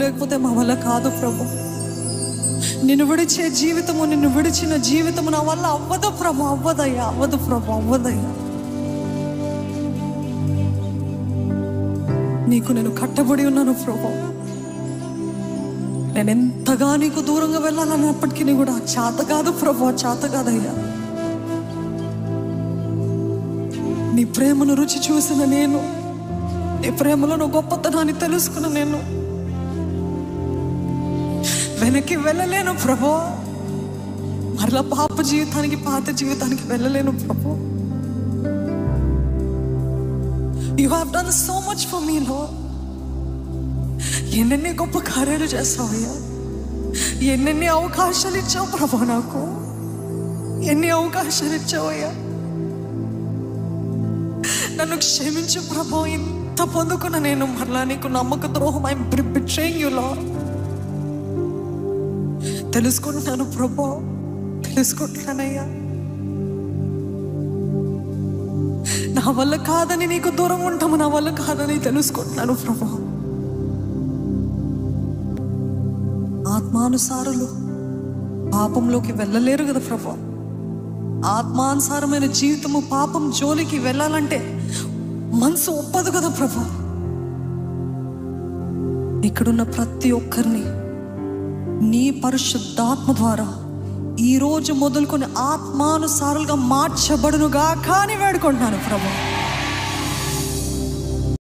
లేకపోతే మా వల్ల కాదు ప్రభు. నిన్ను విడిచే జీవితము, నిన్ను విడిచిన జీవితము నా వల్ల అవ్వదు ప్రభు, అవ్వదయ్యా, అవ్వదు ప్రభు, అవ్వదయ్యా. నీకు నేను కట్టబడి ఉన్నాను ప్రభు. నేను ఎంతగా నీకు దూరంగా వెళ్ళాలన్నప్పటికీ కూడా చేత కాదు ప్రభు, చేత కాదయ్యా. నీ ప్రేమను రుచి చూసిన నేను, నీ ప్రేమలో గొప్పతనాన్ని తెలుసుకున్న నేను వెనక్కి వెళ్ళలేను ప్రభు. మరలా పాప జీవితానికి, పాత జీవితానికి వెళ్ళలేను ప్రభు. You have done so much for me, Lord. ఎన్నెన్ని గొప్ప కార్యాలు చేస్తావయ్యా, ఎన్నెన్ని అవకాశాలు ఇచ్చావు ప్రభు, నాకు ఎన్ని అవకాశాలు ఇచ్చావయ్యా. నన్ను క్షమించు ప్రభు. ఇంత పొందుకున్న నేను మరలా నీకు నమ్మక ద్రోహం, ఐఎమ్ బిట్రేయింగ్ యు లార్డ్. తెలుసుకుంటున్నాను ప్రభు, తెలుసుకుంటున్నానయ్యా. నా వల్ల కాదని నీకు దూరం ఉంటాము, నా వల్ల కాదని తెలుసుకుంటున్నాను ప్రభు. ఆత్మానుసారులు పాపంలోకి వెళ్ళలేరు కదా ప్రభు. ఆత్మానుసారమైన జీవితము పాపం జోలికి వెళ్ళాలంటే మనసు ఒప్పదు కదా ప్రభు. ఇక్కడున్న ప్రతి ఒక్కరిని నీ పరిశుద్ధాత్మ ద్వారా ఈ రోజు మొదలుకొని ఆత్మానుసారులుగా మార్చబడునుగా కానీ వేడుకుంటున్నాను ప్రభు.